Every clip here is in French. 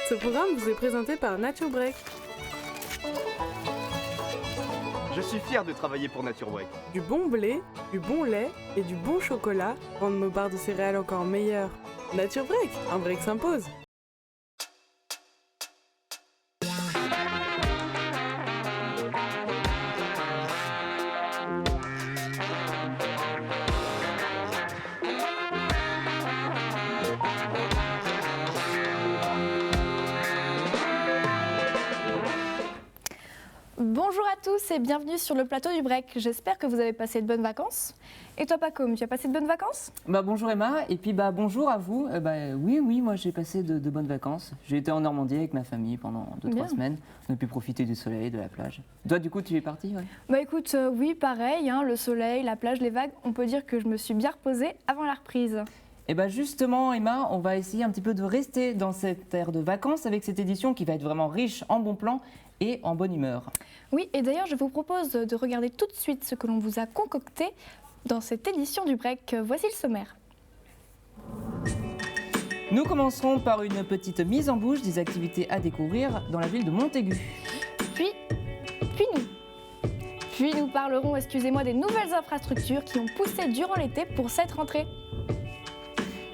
Ce programme vous est présenté par Nature Break. Je suis fier de travailler pour Nature Break. Du bon blé, du bon lait et du bon chocolat rendent nos barres de céréales encore meilleures. Nature Break, un break s'impose. Bonjour à tous et bienvenue sur le plateau du break. J'espère que vous avez passé de bonnes vacances. Et toi Pacôme, tu as passé de bonnes vacances ? Bonjour Emma, et puis bonjour à vous. Oui, moi j'ai passé de bonnes vacances. J'ai été en Normandie avec ma famille pendant 2-3 semaines. On a pu profiter du soleil, de la plage. Toi du coup tu es partie, ouais. Écoute, oui pareil, le soleil, la plage, les vagues, on peut dire que je me suis bien reposée avant la reprise. Et justement Emma, on va essayer un petit peu de rester dans cette ère de vacances avec cette édition qui va être vraiment riche en bons plans et en bonne humeur. Oui, et d'ailleurs je vous propose de regarder tout de suite ce que l'on vous a concocté dans cette édition du break. Voici le sommaire. Nous commencerons par une petite mise en bouche des activités à découvrir dans la ville de Montaigu. Puis nous parlerons, des nouvelles infrastructures qui ont poussé durant l'été pour cette rentrée.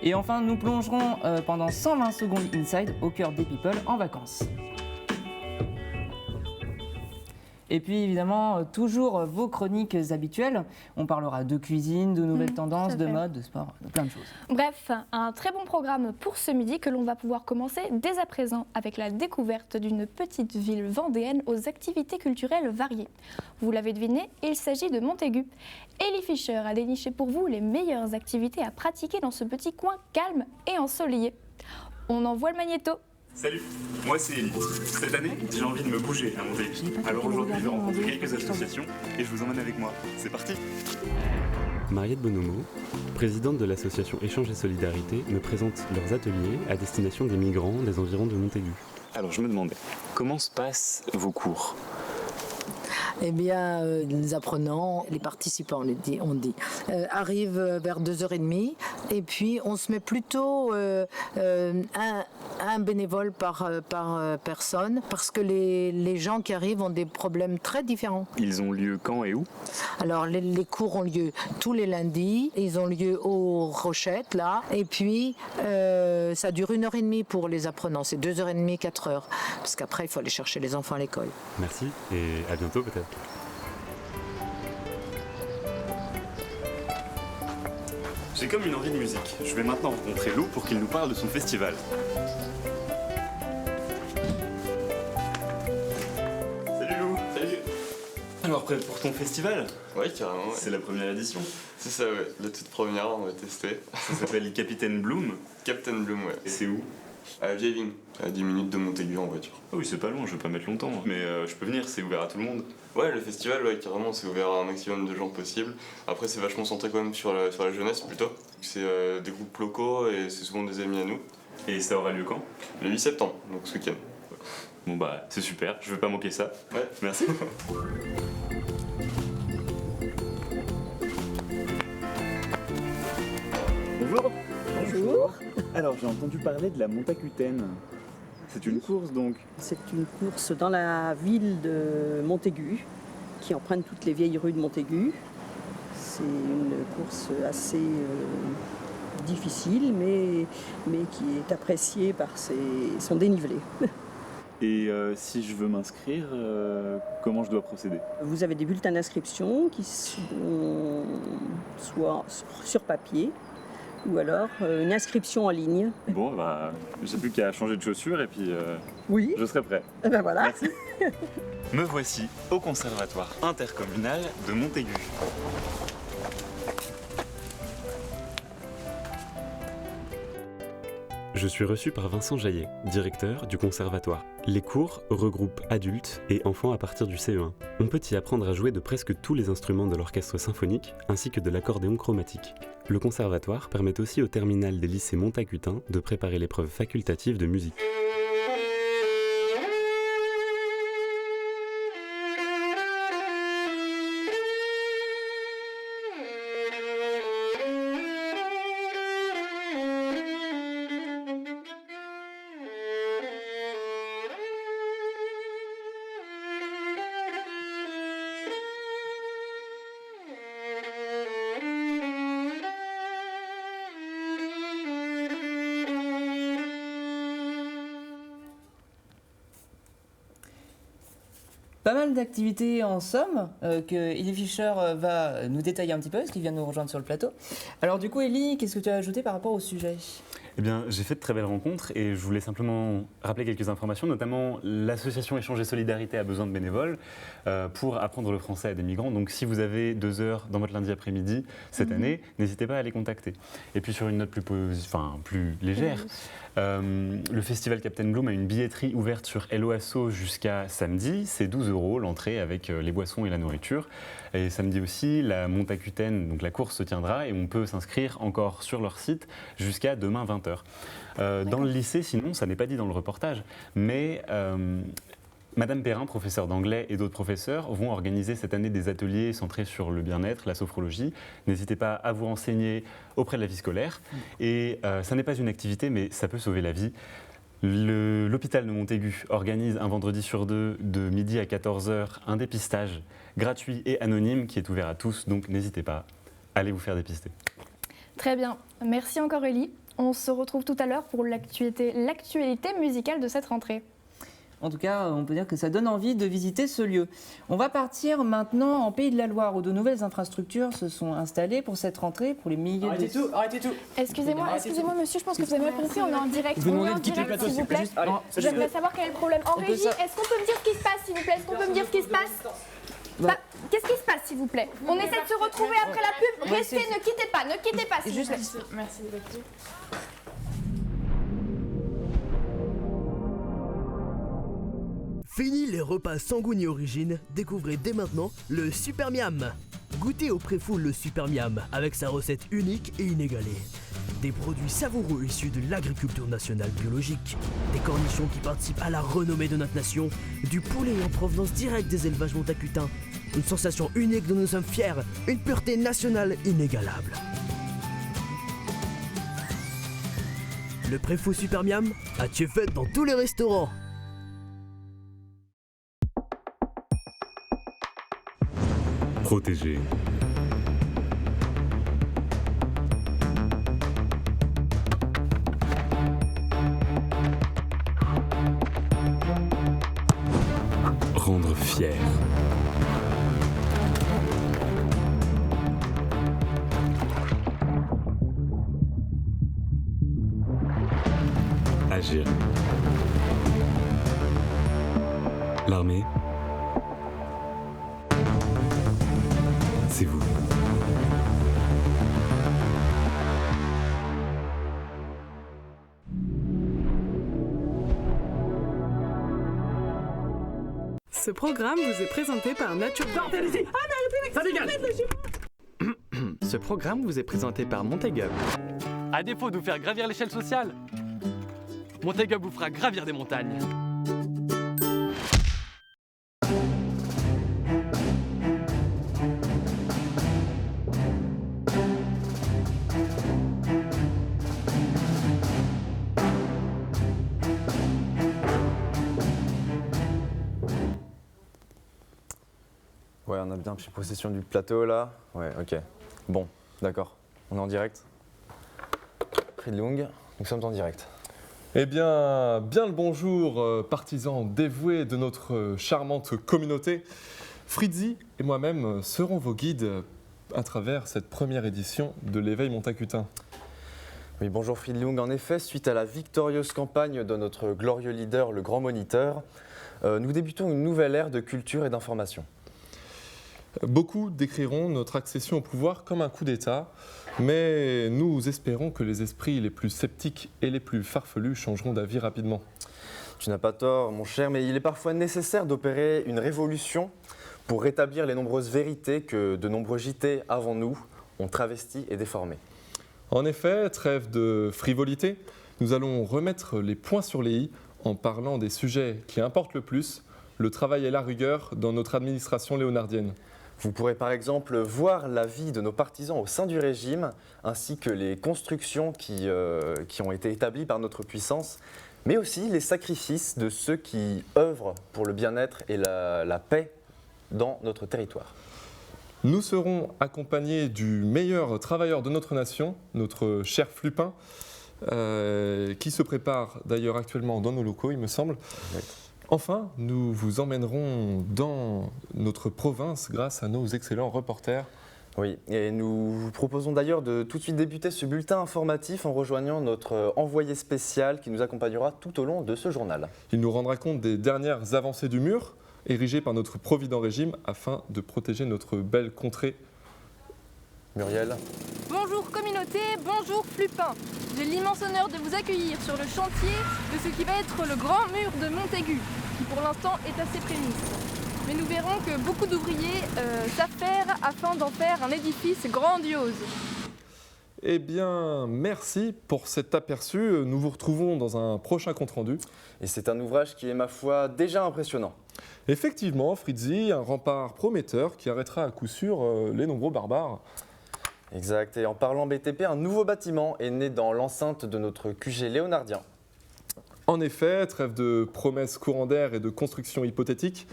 Et enfin, nous plongerons pendant 120 secondes inside au cœur des people en vacances. Et puis évidemment, toujours vos chroniques habituelles. On parlera de cuisine, de nouvelles tendances, de mode, de sport, de plein de choses. Bref, un très bon programme pour ce midi que l'on va pouvoir commencer dès à présent avec la découverte d'une petite ville vendéenne aux activités culturelles variées. Vous l'avez deviné, il s'agit de Montaigu. Ellie Fischer a déniché pour vous les meilleures activités à pratiquer dans ce petit coin calme et ensoleillé. On envoie le magnéto. Salut, moi c'est Elie. Cette année, j'ai envie de me bouger à Montaigu. Alors aujourd'hui, je vais rencontrer quelques associations et je vous emmène avec moi. C'est parti. Mariette Bonomo, présidente de l'association Échange et Solidarité, me présente leurs ateliers à destination des migrants des environs de Montaigu. Alors je me demandais, comment se passent vos cours ? Les apprenants, les participants, on dit, arrivent vers 2h30 et puis on se met plutôt un bénévole par personne parce que les gens qui arrivent ont des problèmes très différents. Ils ont lieu quand et où ? Alors les cours ont lieu tous les lundis, ils ont lieu aux Rochettes là et puis ça dure 1h30 pour les apprenants, c'est 2h30, 4h parce qu'après il faut aller chercher les enfants à l'école. Merci et à bientôt peut-être. J'ai comme une envie de musique. Je vais maintenant rencontrer Lou pour qu'il nous parle de son festival. Salut Lou. Salut. Alors prêt pour ton festival ? Ouais, carrément. Ouais. C'est la première édition. C'est ça, ouais. La toute première, on va tester. Ça s'appelle Capitaine Bloom. Captain Bloom, ouais. Et c'est où ? À Vieille Vigne, à 10 minutes de Montaigu en voiture. Ah oui, c'est pas loin, je vais pas mettre longtemps. Mais je peux venir, c'est ouvert à tout le monde. Ouais, le festival, ouais, carrément, c'est ouvert à un maximum de gens possible. Après, c'est vachement centré quand même sur la jeunesse plutôt. C'est des groupes locaux et c'est souvent des amis à nous. Et ça aura lieu quand ? Le 8 septembre, donc ce week-end. Bon c'est super, je vais pas manquer ça. Ouais. Merci. Bonjour. Bonjour. Alors j'ai entendu parler de la Montacutaine. C'est une course donc ? C'est une course dans la ville de Montaigu, qui emprunte toutes les vieilles rues de Montaigu. C'est une course assez difficile, mais qui est appréciée par son dénivelé. Et si je veux m'inscrire, comment je dois procéder ? Vous avez des bulletins d'inscription qui sont soit sur papier, ou alors une inscription en ligne. Bon, j'ai plus qu'à changer de chaussures et puis Oui. je serai prêt. Et ben voilà. Merci. Me voici au Conservatoire intercommunal de Montaigu. Je suis reçu par Vincent Jaillet, directeur du conservatoire. Les cours regroupent adultes et enfants à partir du CE1. On peut y apprendre à jouer de presque tous les instruments de l'orchestre symphonique ainsi que de l'accordéon chromatique. Le conservatoire permet aussi au terminal des lycées montagutins de préparer l'épreuve facultative de musique. Pas mal d'activités en somme que Elie Fischer va nous détailler un petit peu, parce qu'il vient nous rejoindre sur le plateau. Alors du coup, Elie, qu'est-ce que tu as ajouté par rapport au sujet ? Eh bien, j'ai fait de très belles rencontres et je voulais simplement rappeler quelques informations, notamment l'association Échange et Solidarité a besoin de bénévoles pour apprendre le français à des migrants. Donc si vous avez 2 heures dans votre lundi après-midi cette année, n'hésitez pas à les contacter. Et puis sur une note plus légère, le festival Captain Bloom a une billetterie ouverte sur Helloasso jusqu'à samedi. C'est 12 € l'entrée avec les boissons et la nourriture. Et samedi aussi, la Montacutaine, donc la course se tiendra et on peut s'inscrire encore sur leur site jusqu'à demain 20h. Dans le lycée, sinon, ça n'est pas dit dans le reportage, mais Madame Perrin, professeure d'anglais et d'autres professeurs vont organiser cette année des ateliers centrés sur le bien-être, la sophrologie. N'hésitez pas à vous renseigner auprès de la vie scolaire. Et ça n'est pas une activité, mais ça peut sauver la vie. L'hôpital de Montaigu organise un vendredi sur 2 de midi à 14h un dépistage gratuit et anonyme qui est ouvert à tous. Donc n'hésitez pas, allez vous faire dépister. Très bien, merci encore Elie. On se retrouve tout à l'heure pour l'actualité musicale de cette rentrée. En tout cas, on peut dire que ça donne envie de visiter ce lieu. On va partir maintenant en Pays de la Loire, où de nouvelles infrastructures se sont installées pour cette rentrée, pour les milliers Arrêtez tout. Excusez-moi monsieur, je pense que vous avez mal compris, on est en direct. Vous demandez de quitter le plateau, s'il vous plaît. J'aimerais savoir quel est le problème. En régie, est-ce qu'on peut me dire ce qui se passe, s'il vous plaît? Est-ce qu'on peut me dire ce qui se passe? Qu'est-ce qui se passe, s'il vous plaît? On essaie de se retrouver après la pub. Restez, ne quittez pas, s'il vous plaît. Merci beaucoup. Fini les repas sans goût ni origine, découvrez dès maintenant le Super Miam. Goûtez au Préfoul le Super Miam avec sa recette unique et inégalée. Des produits savoureux issus de l'agriculture nationale biologique, des cornichons qui participent à la renommée de notre nation, du poulet en provenance directe des élevages montacutains, une sensation unique dont nous sommes fiers, une pureté nationale inégalable. Le Préfoul Super Miam a tué fête dans tous les restaurants. Protéger. Rendre fier. Agir. L'armée, c'est vous. Ce programme vous est présenté par Nature. Ça dégage. Ce programme vous est présenté par Montaigu. À défaut de vous faire gravir l'échelle sociale, Montaigu vous fera gravir des montagnes. Ouais, on a bien pris possession du plateau là. Ouais, ok. Bon, d'accord. On est en direct. Friedlung, nous sommes en direct. Eh bien, bien le bonjour, partisans dévoués de notre charmante communauté. Fritzi et moi-même serons vos guides à travers cette première édition de l'éveil montacutain. Oui, bonjour Friedlung. En effet, suite à la victorieuse campagne de notre glorieux leader, le Grand Moniteur, nous débutons une nouvelle ère de culture et d'information. Beaucoup décriront notre accession au pouvoir comme un coup d'État, mais nous espérons que les esprits les plus sceptiques et les plus farfelus changeront d'avis rapidement. Tu n'as pas tort, mon cher, mais il est parfois nécessaire d'opérer une révolution pour rétablir les nombreuses vérités que de nombreux JT avant nous ont travesties et déformées. En effet, trêve de frivolité, nous allons remettre les points sur les i en parlant des sujets qui importent le plus, le travail et la rigueur dans notre administration léonardienne. Vous pourrez par exemple voir la vie de nos partisans au sein du régime, ainsi que les constructions qui ont été établies par notre puissance, mais aussi les sacrifices de ceux qui œuvrent pour le bien-être et la paix dans notre territoire. Nous serons accompagnés du meilleur travailleur de notre nation, notre cher Flupin, qui se prépare d'ailleurs actuellement dans nos locaux, il me semble. Exact. Enfin, nous vous emmènerons dans notre province grâce à nos excellents reporters. Oui, et nous vous proposons d'ailleurs de tout de suite débuter ce bulletin informatif en rejoignant notre envoyé spécial qui nous accompagnera tout au long de ce journal. Il nous rendra compte des dernières avancées du mur, érigé par notre provident régime afin de protéger notre belle contrée. Muriel. Bonjour communauté, bonjour Flupin. J'ai l'immense honneur de vous accueillir sur le chantier de ce qui va être le grand mur de Montaigu, qui pour l'instant est à ses prémices. Mais nous verrons que beaucoup d'ouvriers s'affairent afin d'en faire un édifice grandiose. Eh bien, merci pour cet aperçu. Nous vous retrouvons dans un prochain compte-rendu. Et c'est un ouvrage qui est, ma foi, déjà impressionnant. Effectivement, Fritzi, un rempart prometteur qui arrêtera à coup sûr les nombreux barbares. Exact. Et en parlant BTP, un nouveau bâtiment est né dans l'enceinte de notre QG léonardien. En effet, trêve de promesses courant d'air et de constructions hypothétiques,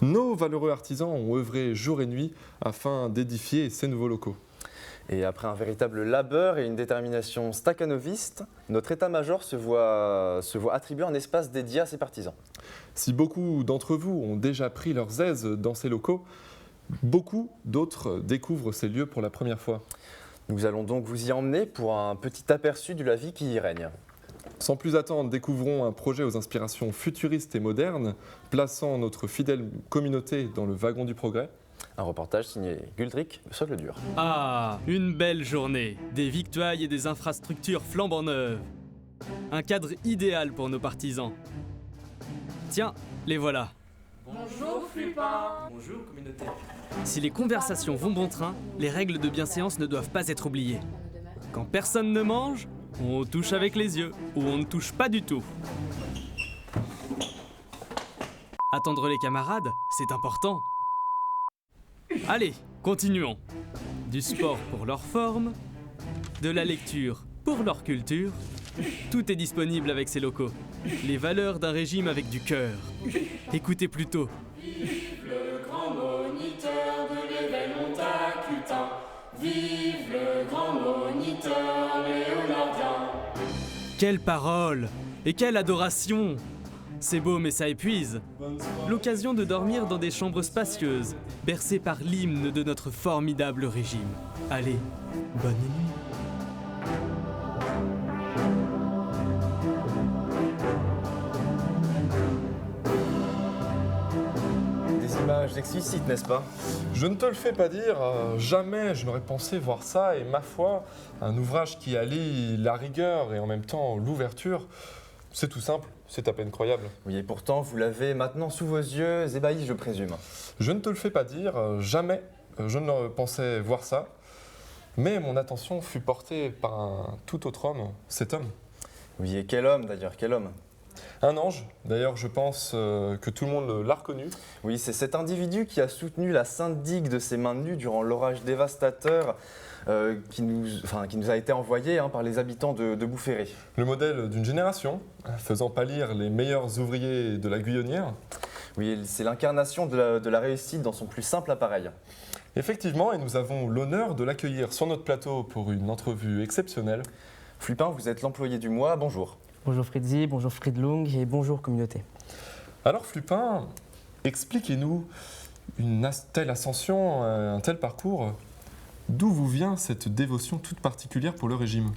nos valeureux artisans ont œuvré jour et nuit afin d'édifier ces nouveaux locaux. Et après un véritable labeur et une détermination stakhanoviste, notre état-major se voit attribuer un espace dédié à ses partisans. Si beaucoup d'entre vous ont déjà pris leurs aises dans ces locaux, beaucoup d'autres découvrent ces lieux pour la première fois. Nous allons donc vous y emmener pour un petit aperçu de la vie qui y règne. Sans plus attendre, découvrons un projet aux inspirations futuristes et modernes, plaçant notre fidèle communauté dans le wagon du progrès. Un reportage signé Guldrick, le socle dur. Ah, une belle journée, des victuailles et des infrastructures flambant neuves. Un cadre idéal pour nos partisans. Tiens, les voilà. Bonjour Flupin. Bonjour communauté. Si les conversations vont bon train, les règles de bienséance ne doivent pas être oubliées. Quand personne ne mange, on touche avec les yeux, ou on ne touche pas du tout. Attendre les camarades, c'est important. Allez, continuons. Du sport pour leur forme, de la lecture pour leur culture. Tout est disponible avec ces locaux. Les valeurs d'un régime avec du cœur. Écoutez plutôt. Vive le grand moniteur de l'éveil montacutain. Vive le grand moniteur léonardien. Quelle parole et quelle adoration! C'est beau mais ça épuise. L'occasion de dormir dans des chambres spacieuses, bercées par l'hymne de notre formidable régime. Allez, bonne nuit. Des images explicites, n'est-ce pas? Je ne te le fais pas dire, jamais je n'aurais pensé voir ça, et ma foi, un ouvrage qui allie la rigueur et en même temps l'ouverture, c'est tout simple, c'est à peine croyable. Oui, et pourtant, vous l'avez maintenant sous vos yeux, ébahis, je présume. Je ne te le fais pas dire, jamais je ne pensais voir ça, mais mon attention fut portée par un tout autre homme, cet homme. Oui, et quel homme d'ailleurs, quel homme? Un ange, d'ailleurs je pense que tout le monde l'a reconnu. Oui, c'est cet individu qui a soutenu la sainte digue de ses mains nues durant l'orage dévastateur qui nous a été envoyé par les habitants de Boufféré. Le modèle d'une génération, faisant pâlir les meilleurs ouvriers de la Guyonnière. Oui, c'est l'incarnation de la réussite dans son plus simple appareil. Effectivement, et nous avons l'honneur de l'accueillir sur notre plateau pour une entrevue exceptionnelle. Flupin, vous êtes l'employé du mois, bonjour. Bonjour Fritzi, bonjour Friedlung et bonjour communauté. Alors Flupin, expliquez-nous une telle ascension, un tel parcours. D'où vous vient cette dévotion toute particulière pour le régime?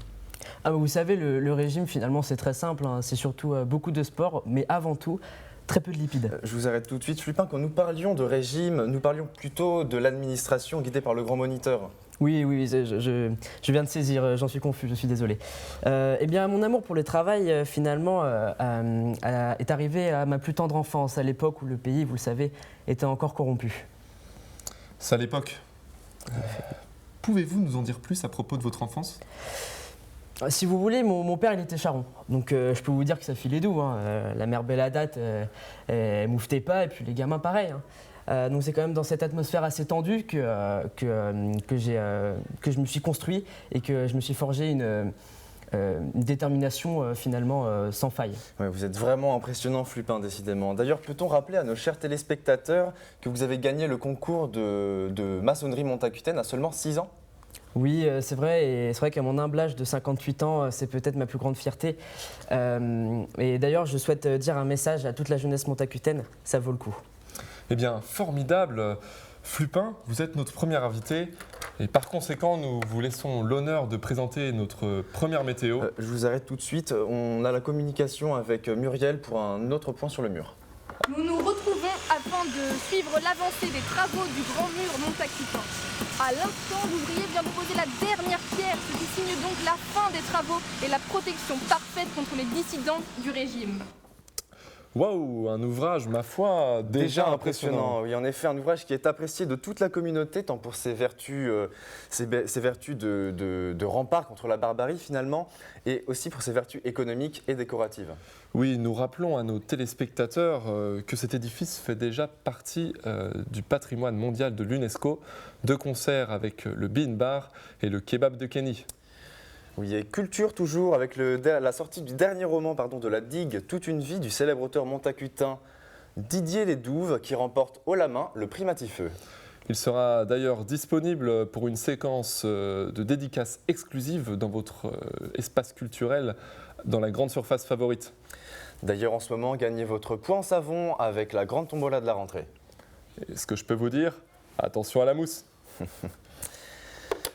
Vous savez, le régime finalement c'est très simple, c'est surtout beaucoup de sport, mais avant tout, très peu de lipides. Je vous arrête tout de suite, Flupin, quand nous parlions de régime, nous parlions plutôt de l'administration guidée par le grand moniteur. Oui, je viens de saisir, j'en suis confus, je suis désolé. Eh bien, mon amour pour le travail, finalement, est arrivé à ma plus tendre enfance, à l'époque où le pays, vous le savez, était encore corrompu. C'est à l'époque. Pouvez-vous nous en dire plus à propos de votre enfance? Si vous voulez, mon père, il était charron. Donc, je peux vous dire que ça filait doux. La mère Belladate, elle mouffetait pas, et puis les gamins, pareil. Donc c'est quand même dans cette atmosphère assez tendue que je me suis construit et que je me suis forgé une détermination finalement sans faille. Ouais, vous êtes vraiment impressionnant, Flupin, décidément. D'ailleurs, peut-on rappeler à nos chers téléspectateurs que vous avez gagné le concours de maçonnerie montacutaine à seulement 6 ans? Oui, c'est vrai, et c'est vrai qu'à mon humble âge de 58 ans, c'est peut-être ma plus grande fierté. Et d'ailleurs, je souhaite dire un message à toute la jeunesse montacutaine, ça vaut le coup. Eh bien, formidable. Flupin, vous êtes notre premier invité. Et par conséquent, nous vous laissons l'honneur de présenter notre première météo. Je vous arrête tout de suite. On a la communication avec Muriel pour un autre point sur le mur. Nous nous retrouvons afin de suivre l'avancée des travaux du grand mur montacutain. À l'instant, l'ouvrier vient de poser la dernière pierre, ce qui signe donc la fin des travaux et la protection parfaite contre les dissidents du régime. Waouh, un ouvrage, ma foi, déjà impressionnant. Oui, en effet, un ouvrage qui est apprécié de toute la communauté, tant pour ses vertus, de rempart contre la barbarie finalement, et aussi pour ses vertus économiques et décoratives. Oui, nous rappelons à nos téléspectateurs que cet édifice fait déjà partie du patrimoine mondial de l'UNESCO, de concert avec le Bean Bar et le Kebab de Kenny. Oui, et culture toujours, avec la sortie du dernier roman de la digue, Toute une vie, du célèbre auteur montacutain Didier Lédouve, qui remporte haut la main le prix Matifeu. Il sera d'ailleurs disponible pour une séquence de dédicaces exclusive dans votre espace culturel, dans la grande surface favorite. D'ailleurs, en ce moment, gagnez votre point en savon avec la grande tombola de la rentrée. Et ce que je peux vous dire, attention à la mousse.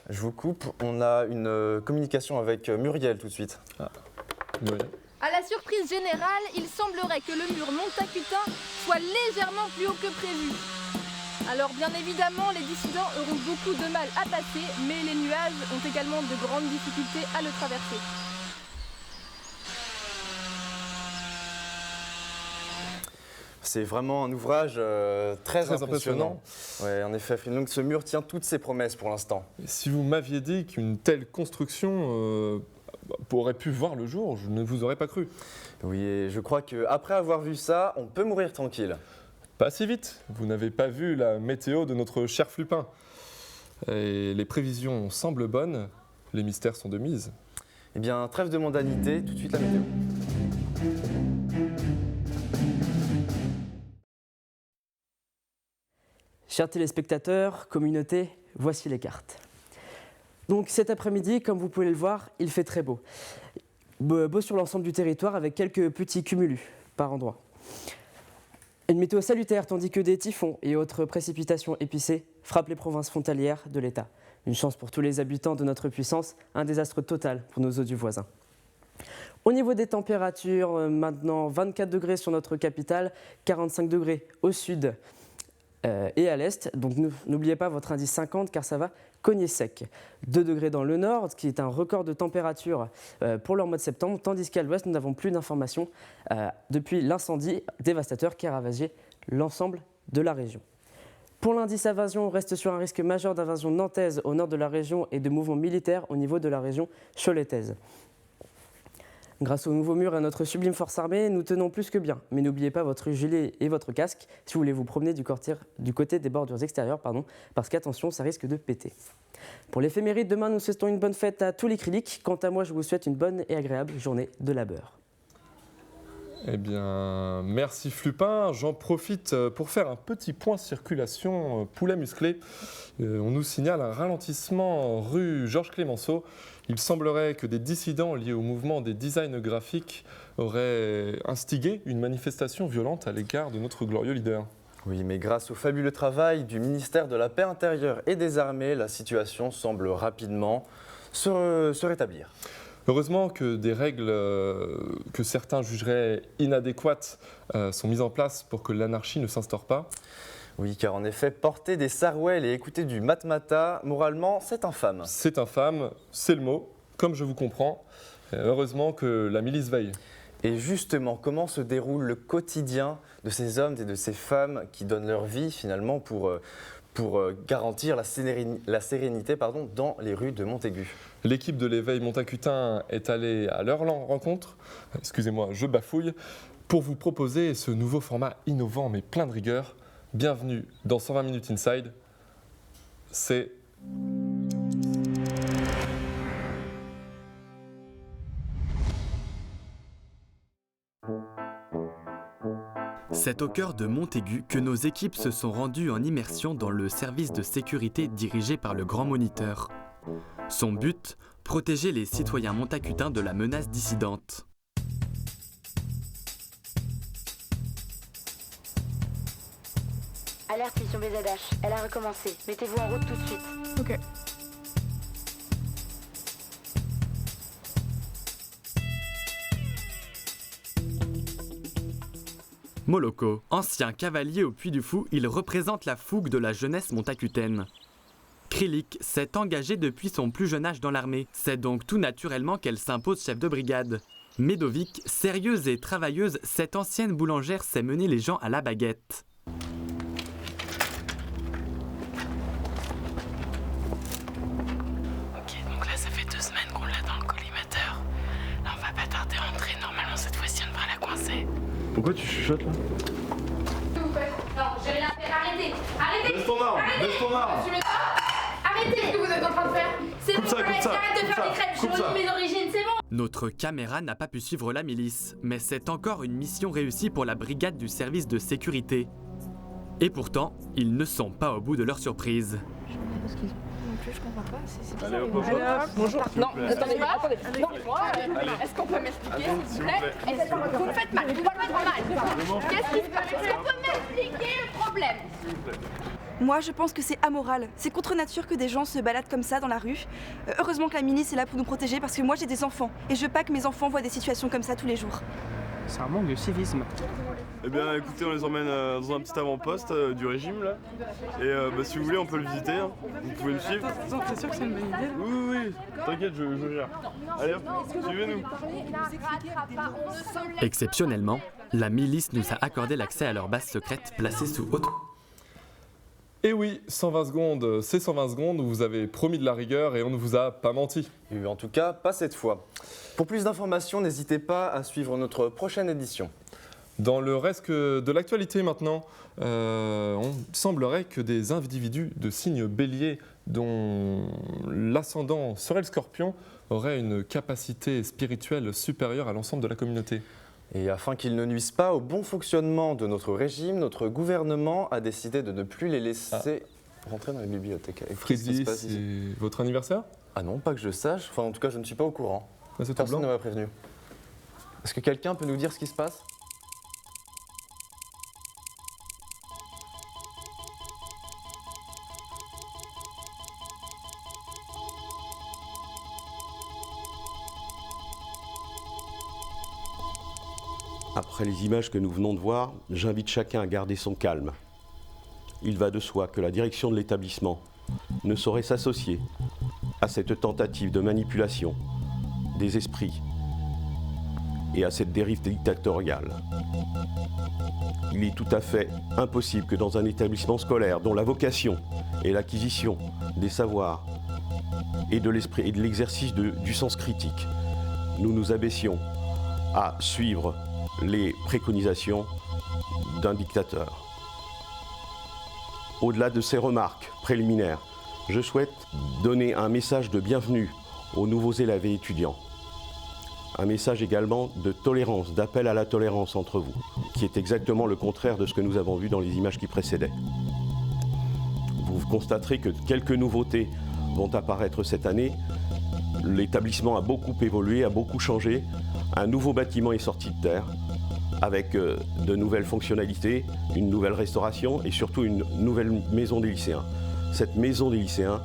Je vous coupe, on a une communication avec Muriel tout de suite. Muriel. À la surprise générale, il semblerait que le mur montacutain soit légèrement plus haut que prévu. Alors bien évidemment, les dissidents auront beaucoup de mal à passer, mais les nuages ont également de grandes difficultés à le traverser. C'est vraiment un ouvrage très impressionnant. Ouais, en effet, donc ce mur tient toutes ses promesses pour l'instant. Si vous m'aviez dit qu'une telle construction aurait pu voir le jour, je ne vous aurais pas cru. Oui, et je crois qu'après avoir vu ça, on peut mourir tranquille. Pas si vite, vous n'avez pas vu la météo de notre cher Flupin. Et les prévisions semblent bonnes, les mystères sont de mise. Eh bien, trêve de mondanité, tout de suite la météo. Chers téléspectateurs, communauté, voici les cartes. Donc cet après-midi, comme vous pouvez le voir, il fait très beau. Beau sur l'ensemble du territoire avec quelques petits cumulus par endroits. Une météo salutaire tandis que des typhons et autres précipitations épicées frappent les provinces frontalières de l'État. Une chance pour tous les habitants de notre puissance, un désastre total pour nos odieux voisins. Au niveau des températures, maintenant 24 degrés sur notre capitale, 45 degrés au sud et à l'est. Donc n'oubliez pas votre indice 50 car ça va cogner sec. 2 degrés dans le nord, ce qui est un record de température pour le mois de septembre, tandis qu'à l'ouest, nous n'avons plus d'informations depuis l'incendie dévastateur qui a ravagé l'ensemble de la région. Pour l'indice invasion, on reste sur un risque majeur d'invasion nantaise au nord de la région et de mouvements militaires au niveau de la région cholétaise. Grâce au nouveau mur et à notre sublime force armée, nous tenons plus que bien. Mais n'oubliez pas votre gilet et votre casque si vous voulez vous promener du côté des bordures extérieures, parce qu'attention, ça risque de péter. Pour l'éphéméride, demain, nous souhaitons une bonne fête à tous les critiques. Quant à moi, je vous souhaite une bonne et agréable journée de labeur. Eh bien, merci Flupin. J'en profite pour faire un petit point circulation poulet musclé. On nous signale un ralentissement rue Georges Clémenceau. Il semblerait que des dissidents liés au mouvement des designs graphiques auraient instigé une manifestation violente à l'égard de notre glorieux leader. Oui, mais grâce au fabuleux travail du ministère de la Paix intérieure et des Armées, la situation semble rapidement se rétablir. Heureusement que des règles que certains jugeraient inadéquates sont mises en place pour que l'anarchie ne s'instaure pas. Oui, car en effet, porter des sarouels et écouter du matmata, moralement, c'est infâme. C'est infâme, c'est le mot, comme je vous comprends. Heureusement que la milice veille. Et justement, comment se déroule le quotidien de ces hommes et de ces femmes qui donnent leur vie finalement pour garantir la sérénité dans les rues de Montaigu? L'équipe de l'éveil montacutain est allée à leur rencontre, excusez-moi, je bafouille, pour vous proposer ce nouveau format innovant mais plein de rigueur. Bienvenue dans 120 minutes Inside, c'est... C'est au cœur de Montaigu que nos équipes se sont rendues en immersion dans le service de sécurité dirigé par le Grand Moniteur. Son but, protéger les citoyens montacutains de la menace dissidente. Alerte mission BZH, elle a recommencé. Mettez-vous en route tout de suite. Ok. Moloko, ancien cavalier au Puy du Fou, il représente la fougue de la jeunesse montacutaine. Krylik s'est engagée depuis son plus jeune âge dans l'armée. C'est donc tout naturellement qu'elle s'impose chef de brigade. Medovic, sérieuse et travailleuse, cette ancienne boulangère sait mener les gens à la baguette. Ok, donc là ça fait 2 semaines qu'on l'a dans le collimateur. Là on va pas tarder à entrer, normalement cette fois-ci on devrait la coincer. Pourquoi tu chuchotes là? Non, j'ai rien à faire, arrêtez. Arrêtez. Baisse ton arme, Arrêtez. baisse ton arme. Monsieur le Arrêtez ce que vous êtes en train de faire. C'est bon, arrête de faire des crêpes, je redis mes origines, c'est bon. Notre caméra n'a pas pu suivre la milice, mais c'est encore une mission réussie pour la brigade du service de sécurité. Et pourtant, ils ne sont pas au bout de leur surprise. Non plus, je comprends pas. C'est bizarre. Allez, hop, bonjour. Bonjour. Non, attendez, attendez. Non, Allez. est-ce qu'on peut m'expliquer, Allez, s'il vous plaît? Vous me faites mal, vous me faites mal. Qu'est-ce qui se passe? Est-ce qu'on peut m'expliquer le problème? Moi, je pense que c'est amoral. C'est contre nature que des gens se baladent comme ça dans la rue. Heureusement que la milice est là pour nous protéger parce que moi j'ai des enfants. Et je veux pas que mes enfants voient des situations comme ça tous les jours. C'est un manque de civisme. Eh bien écoutez, on les emmène dans un petit avant-poste du régime là. Et si vous voulez on peut le visiter, hein. Vous pouvez me suivre. T'es sûr que c'est une bonne idée? Oui, t'inquiète, je gère. Allez hop, suivez-nous. Exceptionnellement, la milice nous a accordé l'accès à leur base secrète placée sous haute... Et oui, 120 secondes, c'est 120 secondes où vous avez promis de la rigueur et on ne vous a pas menti. Et en tout cas, pas cette fois. Pour plus d'informations, n'hésitez pas à suivre notre prochaine édition. Dans le reste de l'actualité maintenant, on semblerait que des individus de signe bélier dont l'ascendant serait le scorpion auraient une capacité spirituelle supérieure à l'ensemble de la communauté. Et afin qu'ils ne nuisent pas au bon fonctionnement de notre régime, notre gouvernement a décidé de ne plus les laisser rentrer dans les bibliothèques. Freddy, c'est votre anniversaire? Ah non, pas que je sache. Enfin, en tout cas, je ne suis pas au courant. Personne ne m'a prévenu. Est-ce que quelqu'un peut nous dire ce qui se passe? Après les images que nous venons de voir, j'invite chacun à garder son calme. Il va de soi que la direction de l'établissement ne saurait s'associer à cette tentative de manipulation des esprits et à cette dérive dictatoriale. Il est tout à fait impossible que dans un établissement scolaire dont la vocation est l'acquisition des savoirs et de l'esprit et de l'exercice du sens critique, nous nous abaissions à suivre les préconisations d'un dictateur. Au-delà de ces remarques préliminaires, je souhaite donner un message de bienvenue aux nouveaux élèves et étudiants. Un message également de tolérance, d'appel à la tolérance entre vous, qui est exactement le contraire de ce que nous avons vu dans les images qui précédaient. Vous constaterez que quelques nouveautés vont apparaître cette année. L'établissement a beaucoup évolué, a beaucoup changé. Un nouveau bâtiment est sorti de terre, avec de nouvelles fonctionnalités, une nouvelle restauration et surtout une nouvelle maison des lycéens. Cette maison des lycéens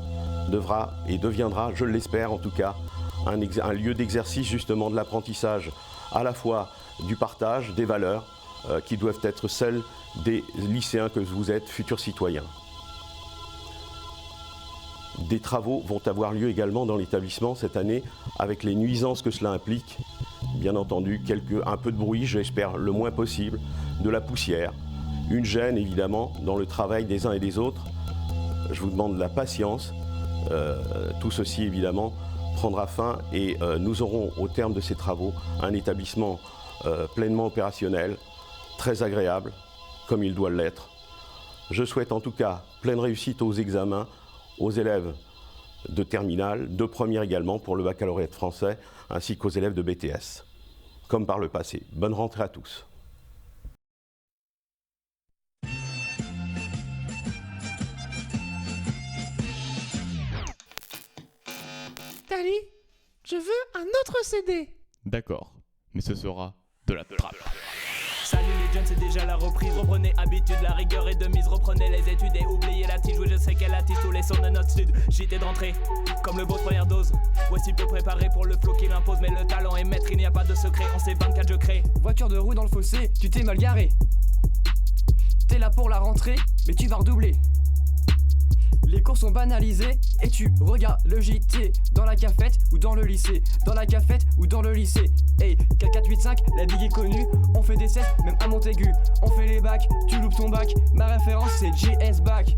devra et deviendra, je l'espère en tout cas, un lieu d'exercice justement de l'apprentissage, à la fois du partage, des valeurs qui doivent être celles des lycéens que vous êtes, futurs citoyens. Des travaux vont avoir lieu également dans l'établissement cette année, avec les nuisances que cela implique. Bien entendu, un peu de bruit, j'espère le moins possible, de la poussière, une gêne évidemment dans le travail des uns et des autres. Je vous demande de la patience. Tout ceci évidemment prendra fin et nous aurons au terme de ces travaux un établissement pleinement opérationnel, très agréable, comme il doit l'être. Je souhaite en tout cas pleine réussite aux examens, aux élèves de terminale, de première également pour le baccalauréat de français, ainsi qu'aux élèves de BTS, comme par le passé. Bonne rentrée à tous. Dali, je veux un autre CD. D'accord, mais ce sera de la trappe. Salut les jeunes, c'est déjà la reprise. Reprenez habitude, la rigueur est de mise. Reprenez les études et oubliez la tige. Oui, je sais qu'elle attise tous les sons de notre sud. JT d'entrée, comme le beau première dose. Voici peu préparé pour le flow qui l'impose. Mais le talent est maître, il n'y a pas de secret. En C24 je crée. Voiture de roue dans le fossé, tu t'es mal garé. T'es là pour la rentrée, mais tu vas redoubler. Les cours sont banalisés et tu regardes le JT dans la cafette ou dans le lycée. Dans la cafette ou dans le lycée. Hey, 4485, la digue est connue. On fait des 7, même à Montaigu. On fait les bacs, tu loupes ton bac. Ma référence c'est JS Bac.